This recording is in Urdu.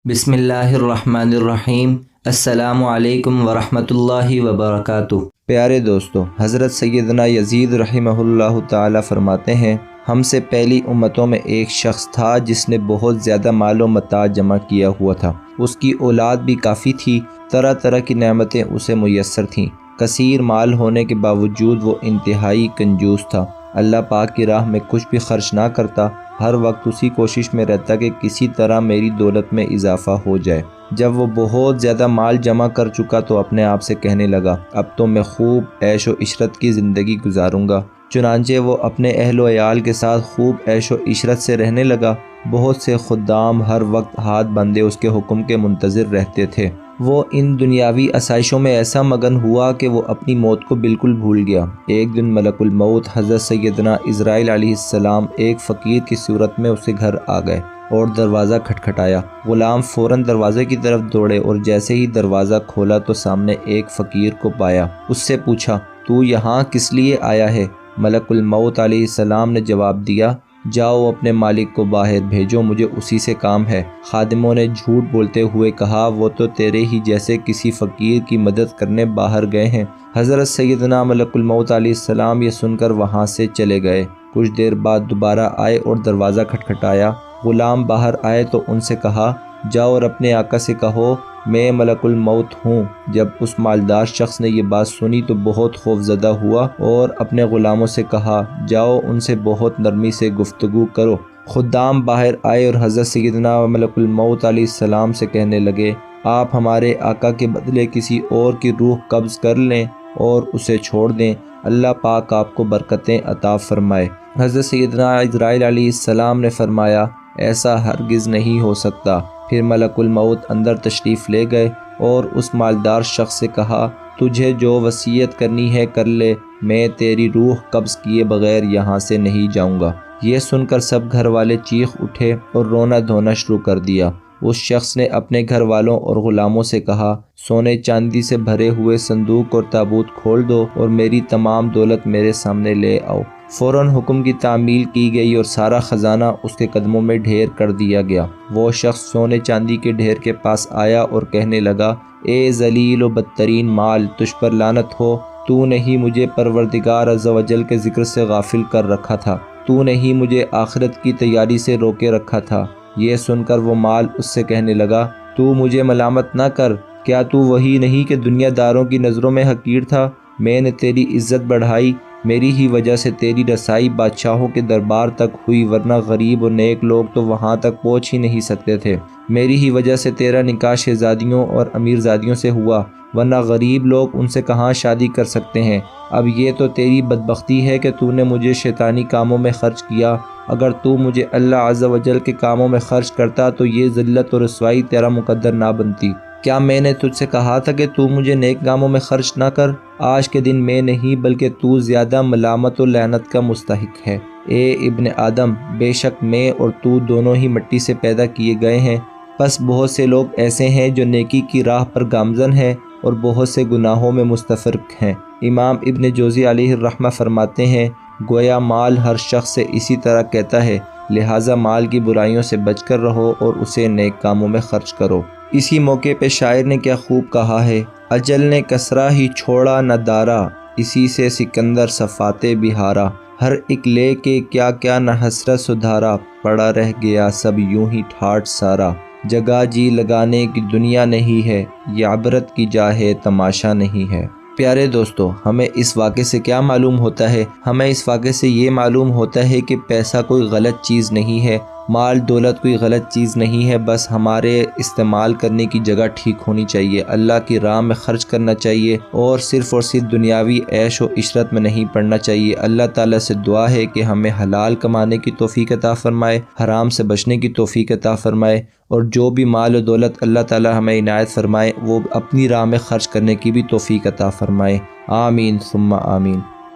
بسم اللہ الرحمن الرحیم۔ السلام علیکم ورحمۃ اللہ وبرکاتہ۔ پیارے دوستو، حضرت سیدنا یزید رحمہ اللہ تعالی فرماتے ہیں، ہم سے پہلی امتوں میں ایک شخص تھا جس نے بہت زیادہ مال و متاع جمع کیا ہوا تھا۔ اس کی اولاد بھی کافی تھی، طرح طرح کی نعمتیں اسے میسر تھیں۔ کثیر مال ہونے کے باوجود وہ انتہائی کنجوس تھا۔ اللہ پاک کی راہ میں کچھ بھی خرچ نہ کرتا، ہر وقت اسی کوشش میں رہتا کہ کسی طرح میری دولت میں اضافہ ہو جائے۔ جب وہ بہت زیادہ مال جمع کر چکا تو اپنے آپ سے کہنے لگا، اب تو میں خوب عیش و عشرت کی زندگی گزاروں گا۔ چنانچہ وہ اپنے اہل و عیال کے ساتھ خوب عیش و عشرت سے رہنے لگا۔ بہت سے خدام ہر وقت ہاتھ بندھے اس کے حکم کے منتظر رہتے تھے۔ وہ ان دنیاوی آسائشوں میں ایسا مگن ہوا کہ وہ اپنی موت کو بالکل بھول گیا۔ ایک دن ملک الموت حضرت سیدنا عزرائیل علیہ السلام ایک فقیر کی صورت میں اسے گھر آ گئے اور دروازہ کھٹکھٹایا۔ غلام فوراً دروازے کی طرف دوڑے اور جیسے ہی دروازہ کھولا تو سامنے ایک فقیر کو پایا۔ اس سے پوچھا، تو یہاں کس لیے آیا ہے؟ ملک الموت علیہ السلام نے جواب دیا، جاؤ اپنے مالک کو باہر بھیجو، مجھے اسی سے کام ہے۔ خادموں نے جھوٹ بولتے ہوئے کہا، وہ تو تیرے ہی جیسے کسی فقیر کی مدد کرنے باہر گئے ہیں۔ حضرت سیدنا ملک الموت علیہ السلام یہ سن کر وہاں سے چلے گئے۔ کچھ دیر بعد دوبارہ آئے اور دروازہ کھٹکھٹایا۔ غلام باہر آئے تو ان سے کہا، جاؤ اور اپنے آقا سے کہو میں ملک الموت ہوں۔ جب اس مالدار شخص نے یہ بات سنی تو بہت خوف زدہ ہوا اور اپنے غلاموں سے کہا، جاؤ ان سے بہت نرمی سے گفتگو کرو۔ خدام باہر آئے اور حضرت سیدنا ملک الموت علیہ السلام سے کہنے لگے، آپ ہمارے آقا کے بدلے کسی اور کی روح قبض کر لیں اور اسے چھوڑ دیں، اللہ پاک آپ کو برکتیں عطا فرمائے۔ حضرت سیدنا عزرائیل علیہ السلام نے فرمایا، ایسا ہرگز نہیں ہو سکتا۔ پھر ملک الموت اندر تشریف لے گئے اور اس مالدار شخص سے کہا، تجھے جو وصیت کرنی ہے کر لے، میں تیری روح قبض کیے بغیر یہاں سے نہیں جاؤں گا۔ یہ سن کر سب گھر والے چیخ اٹھے اور رونا دھونا شروع کر دیا۔ اس شخص نے اپنے گھر والوں اور غلاموں سے کہا، سونے چاندی سے بھرے ہوئے صندوق اور تابوت کھول دو اور میری تمام دولت میرے سامنے لے آؤ۔ فوراً حکم کی تعمیل کی گئی اور سارا خزانہ اس کے قدموں میں ڈھیر کر دیا گیا۔ وہ شخص سونے چاندی کے ڈھیر کے پاس آیا اور کہنے لگا، اے ذلیل و بدترین مال، تجھ پر لعنت ہو، تو نے ہی مجھے پروردگار عز و جل کے ذکر سے غافل کر رکھا تھا، تو نے ہی مجھے آخرت کی تیاری سے روکے رکھا تھا۔ یہ سن کر وہ مال اس سے کہنے لگا، تو مجھے ملامت نہ کر، کیا تو وہی نہیں کہ دنیا داروں کی نظروں میں حقیر تھا؟ میں نے تیری عزت بڑھائی، میری ہی وجہ سے تیری رسائی بادشاہوں کے دربار تک ہوئی، ورنہ غریب و نیک لوگ تو وہاں تک پہنچ ہی نہیں سکتے تھے۔ میری ہی وجہ سے تیرا نکاح شہزادیوں اور امیرزادیوں سے ہوا، ورنہ غریب لوگ ان سے کہاں شادی کر سکتے ہیں۔ اب یہ تو تیری بدبختی ہے کہ تو نے مجھے شیطانی کاموں میں خرچ کیا۔ اگر تو مجھے اللہ عز و جل کے کاموں میں خرچ کرتا تو یہ ذلت اور رسوائی تیرا مقدر نہ بنتی۔ کیا میں نے تجھ سے کہا تھا کہ تو مجھے نیک کاموں میں خرچ نہ کر؟ آج کے دن میں نہیں بلکہ تو زیادہ ملامت و لعنت کا مستحق ہے۔ اے ابن آدم، بے شک میں اور تو دونوں ہی مٹی سے پیدا کیے گئے ہیں، پس بہت سے لوگ ایسے ہیں جو نیکی کی راہ پر گامزن ہیں اور بہت سے گناہوں میں مستفرق ہیں۔ امام ابن جوزی علیہ الرحمہ فرماتے ہیں، گویا مال ہر شخص سے اسی طرح کہتا ہے، لہٰذا مال کی برائیوں سے بچ کر رہو اور اسے نیک کاموں میں خرچ کرو۔ اسی موقع پہ شاعر نے کیا خوب کہا ہے، اجل نے کسرا ہی چھوڑا نہ دارا، اسی سے سکندر صفات بہارا، ہر ایک لے کے کیا کیا نہ حسرت سدھارا، پڑا رہ گیا سب یوں ہی ٹھاٹھ سارا، جگہ جی لگانے کی دنیا نہیں ہے، یہ عبرت کی جا ہے تماشا نہیں ہے۔ پیارے دوستو، ہمیں اس واقعے سے کیا معلوم ہوتا ہے؟ ہمیں اس واقعے سے یہ معلوم ہوتا ہے کہ پیسہ کوئی غلط چیز نہیں ہے، مال دولت کوئی غلط چیز نہیں ہے، بس ہمارے استعمال کرنے کی جگہ ٹھیک ہونی چاہیے، اللہ کی راہ میں خرچ کرنا چاہیے اور صرف دنیاوی عیش و عشرت میں نہیں پڑنا چاہیے۔ اللہ تعالیٰ سے دعا ہے کہ ہمیں حلال کمانے کی توفیق عطا فرمائے، حرام سے بچنے کی توفیق عطا فرمائے، اور جو بھی مال و دولت اللہ تعالیٰ ہمیں عنایت فرمائے وہ اپنی راہ میں خرچ کرنے کی بھی توفیق عطا فرمائے۔ آمین ثم آمین۔